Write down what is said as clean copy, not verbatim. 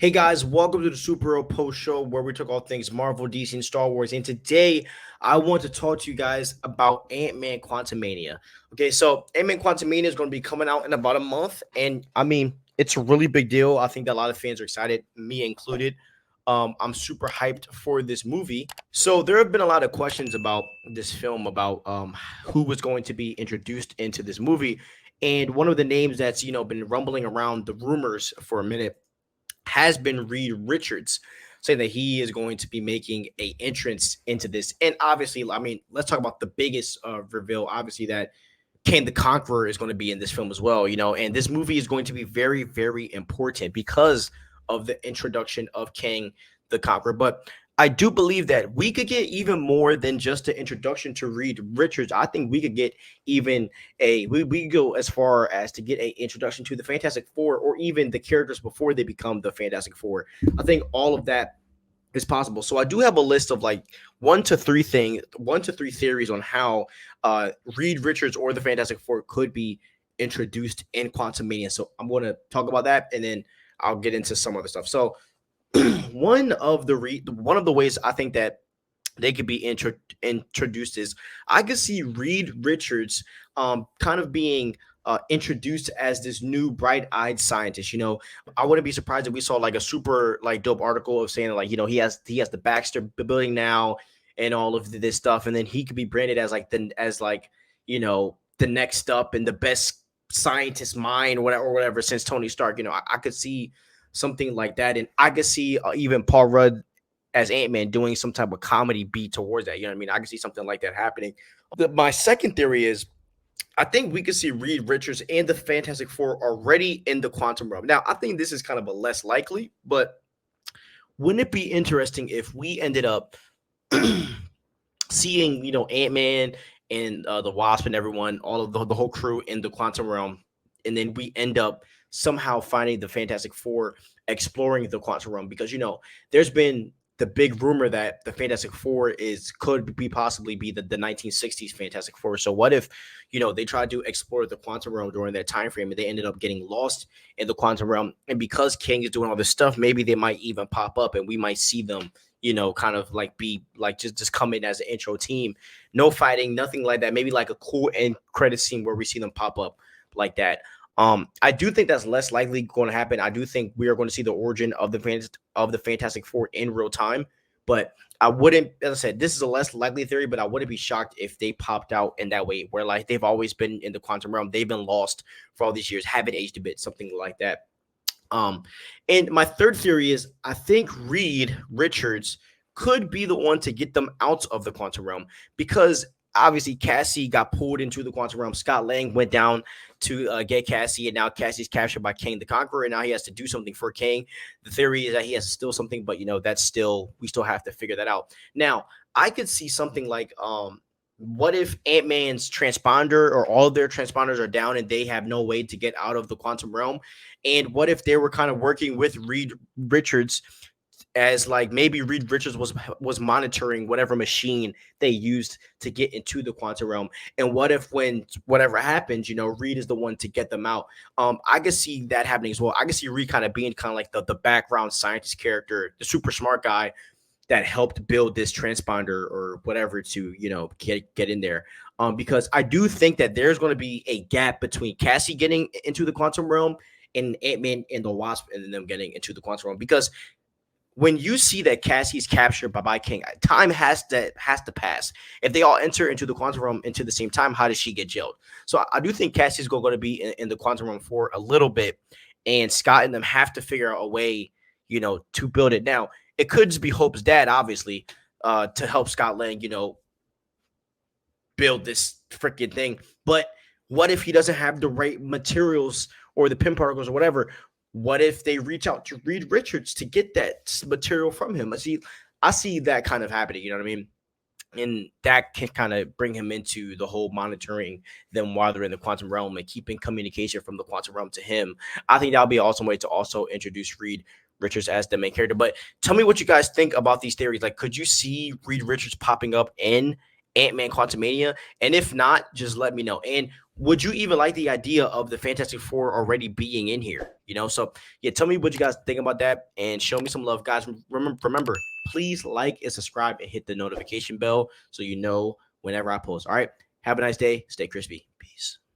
Hey guys, welcome to the Superhero Post Show where we talk all things Marvel, DC, and Star Wars. And today I want to talk to you guys about Ant-Man Quantumania. Okay, so Ant-Man Quantumania is going to be coming out in about a month. And I mean, it's a really big deal. I think that a lot of fans are excited, me included. I'm super hyped for this movie. So there have been a lot of questions about this film, about who was going to be introduced into this movie. And one of the names that's, been rumbling around the rumors for a minute has been Reed Richards, saying that he is going to be making a entrance into this. And obviously, I mean, let's talk about the biggest reveal. Obviously, that Kang the Conqueror is going to be in this film as well. And this movie is going to be very, very important because of the introduction of Kang the Conqueror. But I do believe that we could get even more than just an introduction to Reed Richards. I think we could get even we go as far as to get a introduction to the Fantastic Four or even the characters before they become the Fantastic Four. I think all of that is possible. So I do have a list of like one to three theories on how Reed Richards or the Fantastic Four could be introduced in Quantumania. So I'm going to talk about that and then I'll get into some other stuff. So one of the ways I think that they could be introduced is I could see Reed Richards kind of being introduced as this new bright-eyed scientist. I wouldn't be surprised if we saw like a super like dope article of saying like he has the Baxter building now and all of this stuff, and then he could be branded as the next up and the best scientist mind or whatever since Tony Stark. I could see something like that, and I could see even Paul Rudd as Ant-Man doing some type of comedy beat towards that. You know what I mean? I can see something like that happening. My second theory is I think we could see Reed Richards and the Fantastic Four already in the quantum realm. Now, I think this is kind of a less likely, but wouldn't it be interesting if we ended up seeing, Ant-Man and the Wasp and everyone, all of the whole crew in the quantum realm, and then we end up somehow finding the Fantastic Four exploring the quantum realm because there's been the big rumor that the Fantastic Four could be possibly be the 1960s Fantastic Four. So what if they tried to explore the quantum realm during that time frame and they ended up getting lost in the quantum realm, and because King is doing all this stuff, maybe they might even pop up and we might see them kind of like be like just come in as an intro team, no fighting, nothing like that, maybe like a cool end credit scene where we see them pop up like that. I do think that's less likely going to happen. I do think we are going to see the origin of the Fantastic Four in real time, but I wouldn't, as I said, this is a less likely theory, but I wouldn't be shocked if they popped out in that way, where like they've always been in the quantum realm, they've been lost for all these years, haven't aged a bit, something like that. And my third theory is I think Reed Richards could be the one to get them out of the quantum realm because obviously Cassie got pulled into the quantum realm. Scott Lang went down to get Cassie, and now Cassie's captured by Kang the Conqueror, and now he has to do something for Kang. The theory is that he has to steal something, but we still have to figure that out. Now, I could see something like what if Ant-Man's transponder or all of their transponders are down and they have no way to get out of the quantum realm? And what if they were kind of working with Reed Richards as like maybe Reed Richards was monitoring whatever machine they used to get into the quantum realm? And what if when whatever happens, Reed is the one to get them out? I could see that happening as well. I could see Reed kind of being kind of like the background scientist character, the super smart guy that helped build this transponder or whatever to get in there. Because I do think that there's going to be a gap between Cassie getting into the quantum realm and Ant-Man and the Wasp and them getting into the quantum realm, because when you see that Cassie's captured by King, time has to pass. If they all enter into the quantum realm into the same time, how does she get jailed? So I do think Cassie's going to be in the quantum realm for a little bit, and Scott and them have to figure out a way, to build it. Now, it could just be Hope's dad, obviously, to help Scott Lang, build this freaking thing. But what if he doesn't have the right materials or the pin particles or whatever? What if they reach out to Reed Richards to get that material from him? I see that kind of happening. You know what I mean? And that can kind of bring him into the whole monitoring them while they're in the quantum realm and keeping communication from the quantum realm to him. I think that would be an awesome way to also introduce Reed Richards as the main character. But tell me what you guys think about these theories. Like, could you see Reed Richards popping up in Ant-Man Quantumania? And if not, just let me know. And would you even like the idea of the Fantastic Four already being in here? So yeah, tell me what you guys think about that and show me some love, guys. Remember, please like and subscribe and hit the notification bell so you know whenever I post. All right, have a nice day. Stay crispy. Peace.